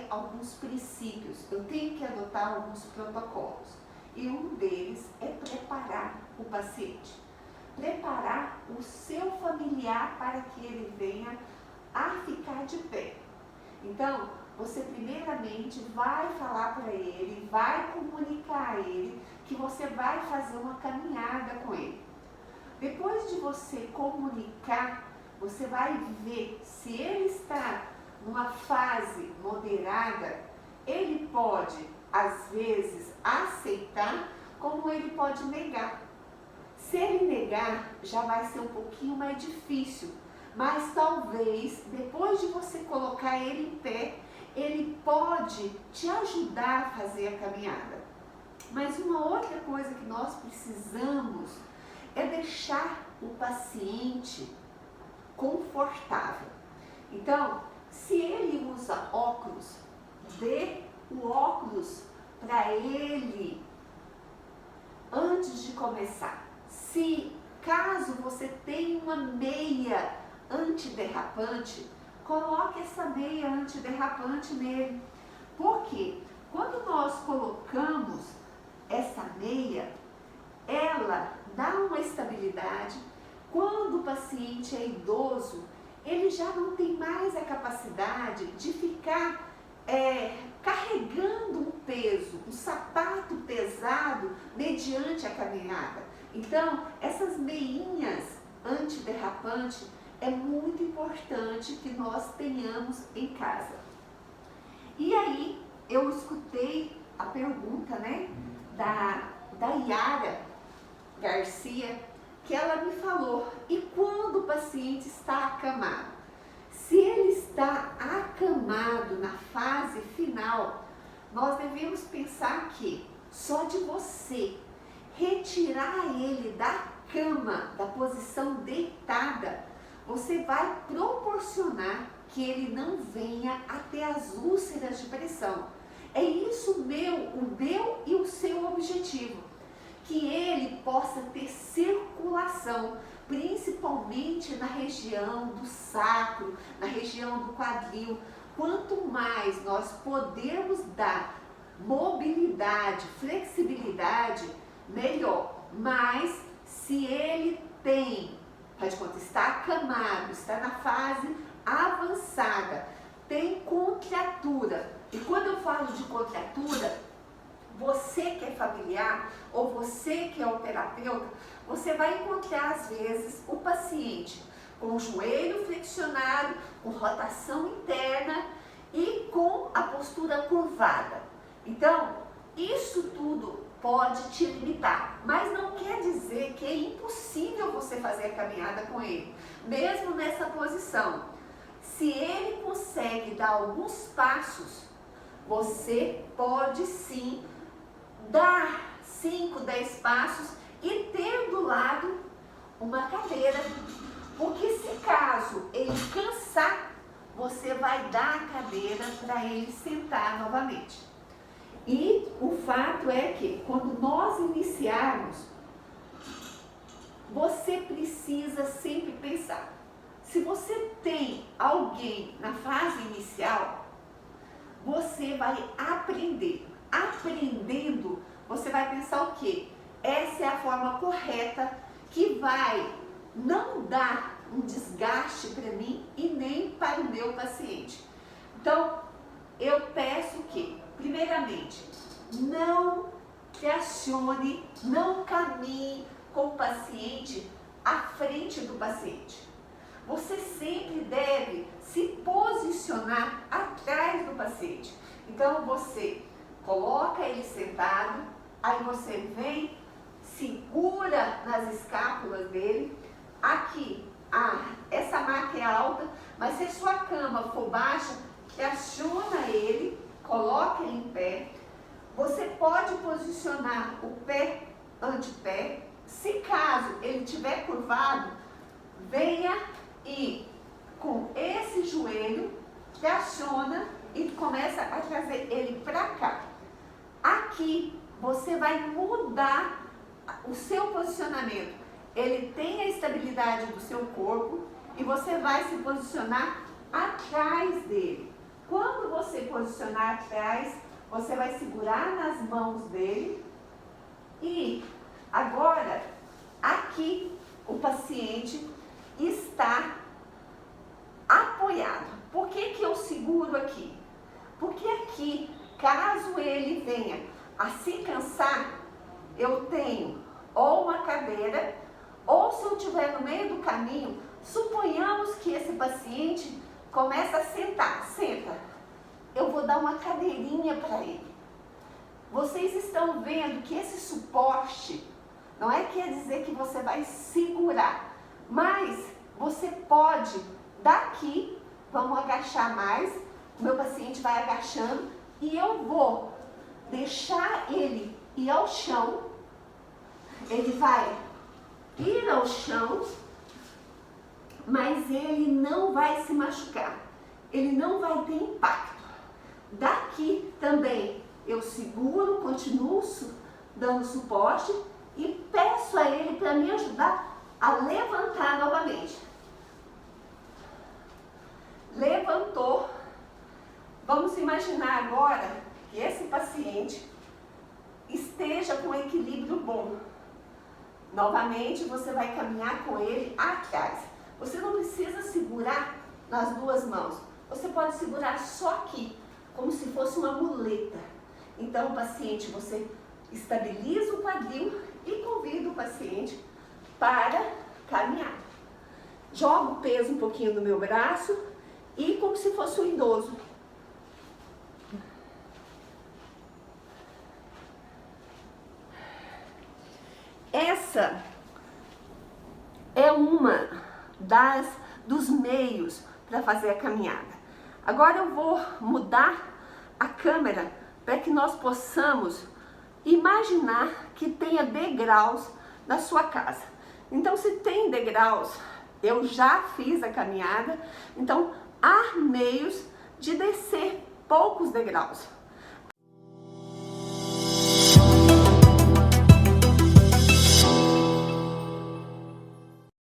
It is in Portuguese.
ter alguns princípios, eu tenho que adotar alguns protocolos. E um deles é preparar o paciente. Preparar o seu familiar para que ele venha a ficar de pé. Então, você primeiramente vai falar para ele, vai comunicar a ele que você vai fazer uma caminhada com ele. Depois de você comunicar, você vai ver se ele está numa fase moderada, ele pode, às vezes, aceitar, como ele pode negar. Se ele negar, já vai ser um pouquinho mais difícil, mas talvez, depois de você colocar ele em pé, ele pode te ajudar a fazer a caminhada. Mas uma outra coisa que nós precisamos é deixar o paciente confortável. Então, se ele usa óculos, dê o óculos para ele antes de começar. Se caso você tem uma meia antiderrapante, coloque essa meia antiderrapante nele. Porque quando nós colocamos essa meia, ela dá uma estabilidade. Quando o paciente é idoso, ele já não tem mais a capacidade de ficar carregando um peso, um sapato pesado mediante a caminhada. Então, essas meinhas antiderrapantes é muito importante que nós tenhamos em casa. E aí, eu escutei a pergunta, né, da Yara Garcia, que ela me falou, e quando o paciente está acamado? Se ele está acamado na fase final, nós devemos pensar que só de você retirar ele da cama, da posição deitada, você vai proporcionar que ele não venha até as úlceras de pressão. É isso o meu e o seu objetivo. Que ele possa ter circulação, principalmente na região do sacro, na região do quadril. Quanto mais nós podemos dar mobilidade, flexibilidade, melhor. Mas se ele faz de conta, está acamado, está na fase avançada, tem contratura. E quando eu falo de contratura, você que é familiar ou você que é o terapeuta, você vai encontrar às vezes o paciente com o joelho flexionado, com rotação interna e com a postura curvada. Então, isso tudo pode te limitar, mas não quer dizer que é impossível você fazer a caminhada com ele, mesmo nessa posição. Se ele consegue dar alguns passos, você pode sim dar 5, 10 passos e ter do lado uma cadeira, porque se caso ele cansar, você vai dar a cadeira para ele sentar novamente. E o fato é que quando nós iniciarmos, você precisa sempre pensar, se você tem alguém na fase inicial, você vai aprender. Aprendendo, você vai pensar o quê? Essa é a forma correta que vai não dar um desgaste para mim e nem para o meu paciente. Então, eu peço que, primeiramente, não tracione, não caminhe com o paciente à frente do paciente. Você sempre deve se posicionar atrás do paciente. Então, você coloca ele sentado, aí você vem, segura nas escápulas dele. Aqui, essa maca é alta, mas se a sua cama for baixa, traciona ele, coloca ele em pé. Você pode posicionar o pé antepé. Se caso ele estiver curvado, venha e com esse joelho, traciona e começa a trazer ele para cá. Aqui você vai mudar o seu posicionamento. Ele tem a estabilidade do seu corpo e você vai se posicionar atrás dele. Quando você posicionar atrás, você vai segurar nas mãos dele e agora aqui o paciente está apoiado. Por que que eu seguro aqui? Porque aqui, caso ele venha a se cansar, eu tenho ou uma cadeira, ou se eu estiver no meio do caminho, suponhamos que esse paciente começa a sentar, senta, eu vou dar uma cadeirinha para ele. Vocês estão vendo que esse suporte não é quer dizer que você vai segurar, mas você pode, daqui, vamos agachar mais, o meu paciente vai agachando e eu vou deixar ele ir ao chão, ele vai ir ao chão, mas ele não vai se machucar, ele não vai ter impacto. Daqui também eu seguro, continuo dando suporte e peço a ele para me ajudar a levantar novamente. Levantou. Vamos imaginar agora que esse paciente esteja com equilíbrio bom. Novamente você vai caminhar com ele atrás. Você não precisa segurar nas duas mãos. Você pode segurar só aqui, como se fosse uma muleta. Então, o paciente, você estabiliza o quadril e convida o paciente para caminhar. Jogo o peso um pouquinho no meu braço e como se fosse um idoso. Essa é uma dos meios para fazer a caminhada. Agora eu vou mudar a câmera para que nós possamos imaginar que tenha degraus na sua casa. Então, se tem degraus, eu já fiz a caminhada, então há meios de descer poucos degraus.